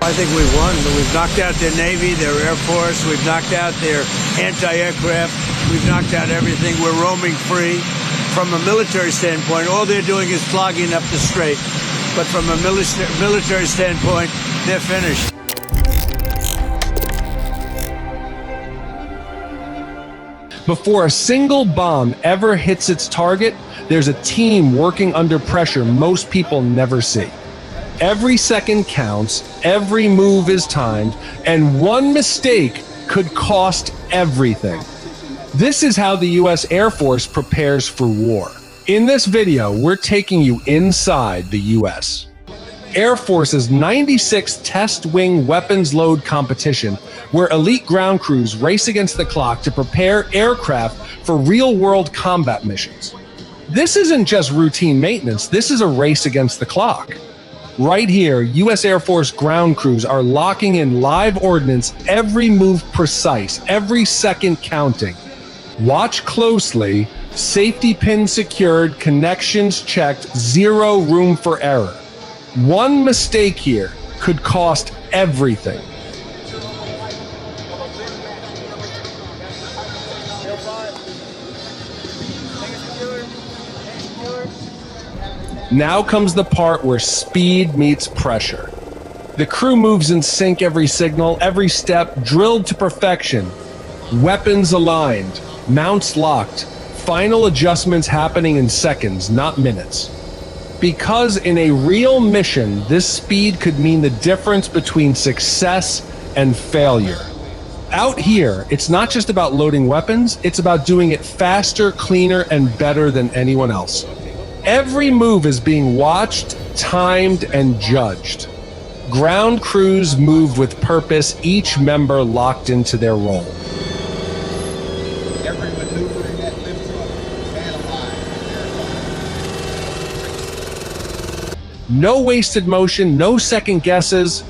I think we've won. We've knocked out their Navy, their Air Force. We've knocked out their anti-aircraft. We've knocked out everything. We're roaming free. From a military standpoint, all they're doing is clogging up the strait. But from a military standpoint, they're finished. Before a single bomb ever hits its target, there's a team working under pressure most people never see. Every second counts, every move is timed, and one mistake could cost everything. This is how the U.S. Air Force prepares for war. In this video, we're taking you inside the U.S. Air Force's 96th Test Wing Weapons Load Competition, where elite ground crews race against the clock to prepare aircraft for real-world combat missions. This isn't just routine maintenance, this is a race against the clock. Right here, U.S. Air Force ground crews are locking in live ordnance, every move precise, every second counting. Watch closely, safety pin secured, connections checked, zero room for error. One mistake here could cost everything. Now comes the part where speed meets pressure. The crew moves in sync, every signal, every step drilled to perfection. Weapons aligned, mounts locked, final adjustments happening in seconds, not minutes. Because in a real mission, this speed could mean the difference between success and failure. Out here, it's not just about loading weapons, it's about doing it faster, cleaner, and better than anyone else. Every move is being watched, timed, and judged. Ground crews move with purpose, each member locked into their role. Every maneuver in that lift truck, man alive. No wasted motion, no second guesses.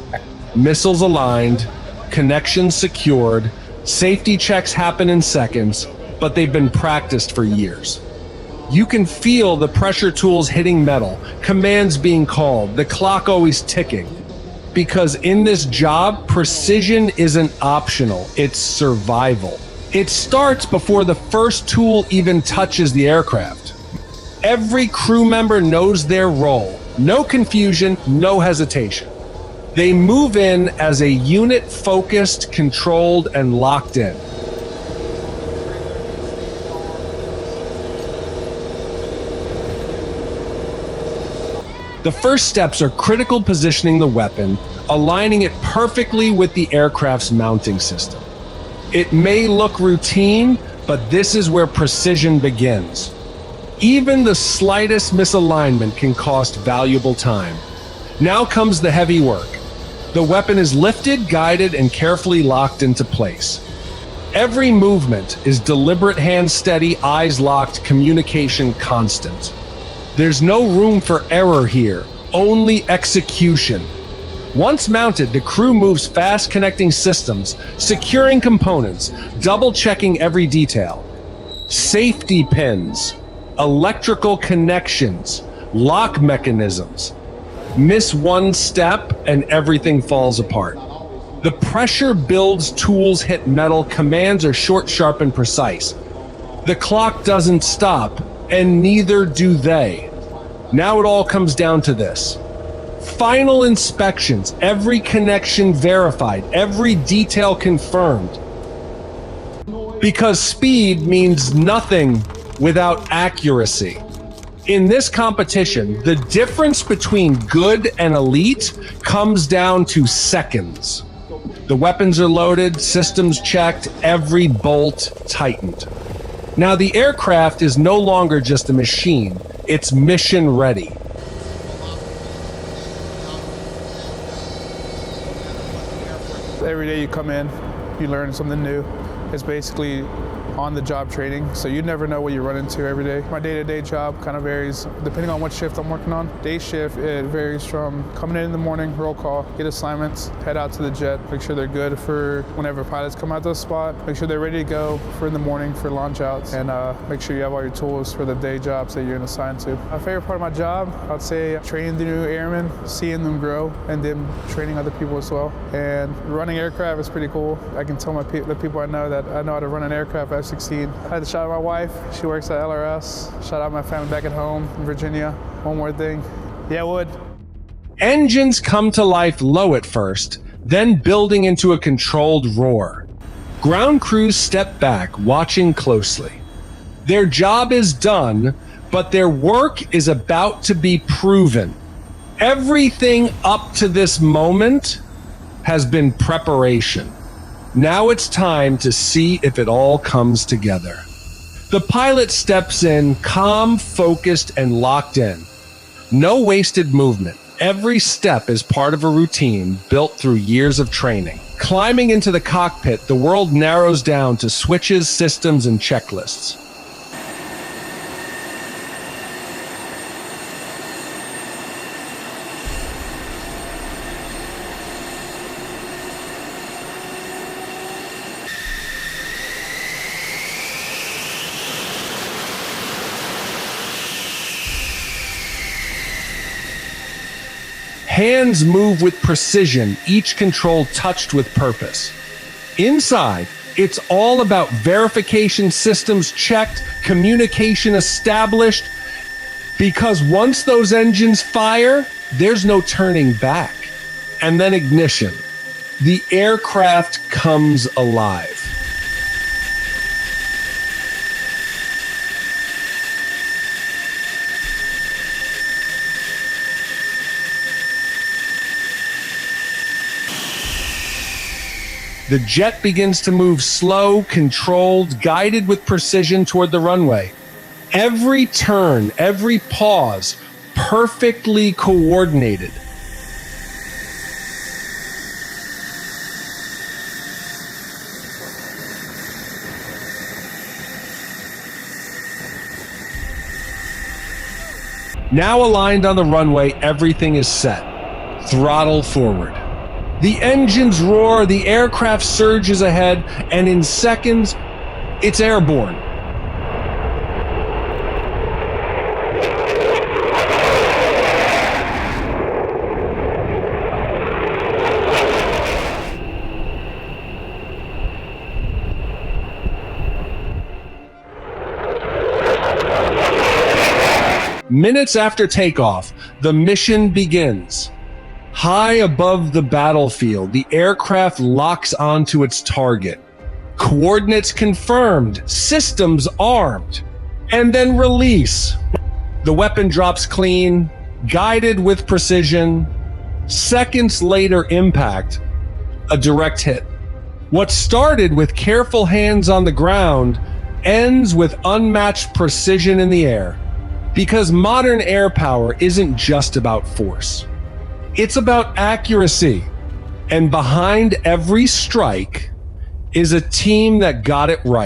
Missiles aligned, connections secured, safety checks happen in seconds, but they've been practiced for years. You can feel the pressure tools hitting metal, commands being called, the clock always ticking. Because in this job, precision isn't optional, it's survival. It starts before the first tool even touches the aircraft. Every crew member knows their role. No confusion, no hesitation. They move in as a unit, focused, controlled, and locked in. The first steps are critical positioning the weapon, aligning it perfectly with the aircraft's mounting system. It may look routine, but this is where precision begins. Even the slightest misalignment can cost valuable time. Now comes the heavy work. The weapon is lifted, guided, and carefully locked into place. Every movement is deliberate, hands steady, eyes locked, communication constant. There's no room for error here, only execution. Once mounted, the crew moves fast, connecting systems, securing components, double-checking every detail. Safety pins, electrical connections, lock mechanisms. Miss one step and everything falls apart. The pressure builds, tools hit metal, commands are short, sharp, and precise. The clock doesn't stop, and neither do they. Now it all comes down to this. Final inspections, every connection verified, every detail confirmed. Because speed means nothing without accuracy. In this competition, the difference between good and elite comes down to seconds. The weapons are loaded, systems checked, every bolt tightened. Now the aircraft is no longer just a machine, it's mission ready. Every day you come in, you learn something new. It's basically on-the-job training, so you never know what you run into every day. My day-to-day job kind of varies depending on what shift I'm working on. Day shift, it varies from coming in the morning, roll call, get assignments, head out to the jet, make sure they're good for whenever pilots come out to the spot, make sure they're ready to go for in the morning for launch outs, and make sure you have all your tools for the day jobs that you're assigned to. My favorite part of my job, I'd say training the new airmen, seeing them grow, and then training other people as well. And running aircraft is pretty cool. I can tell the people I know that I know how to run an aircraft F-16. I had to shout out my wife. She works at LRS. Shout out my family back at home in Virginia. One more thing. Yeah, would. Engines come to life low at first, then building into a controlled roar. Ground crews step back, watching closely. Their job is done, but their work is about to be proven. Everything up to this moment has been preparation. Now it's time to see if it all comes together. The pilot steps in, calm, focused, and locked in. No wasted movement. Every step is part of a routine built through years of training. Climbing into the cockpit, the world narrows down to switches, systems, and checklists. Hands move with precision, each control touched with purpose. Inside, it's all about verification, systems checked, communication established, because once those engines fire, there's no turning back. And then ignition. The aircraft comes alive. The jet begins to move slow, controlled, guided with precision toward the runway. Every turn, every pause, perfectly coordinated. Now aligned on the runway, everything is set. Throttle forward. The engines roar, the aircraft surges ahead, and in seconds, it's airborne. Minutes after takeoff, the mission begins. High above the battlefield, the aircraft locks onto its target. Coordinates confirmed, systems armed, and then release. The weapon drops clean, guided with precision. Seconds later, impact, a direct hit. What started with careful hands on the ground ends with unmatched precision in the air. Because modern air power isn't just about force. It's about accuracy. And behind every strike is a team that got it right.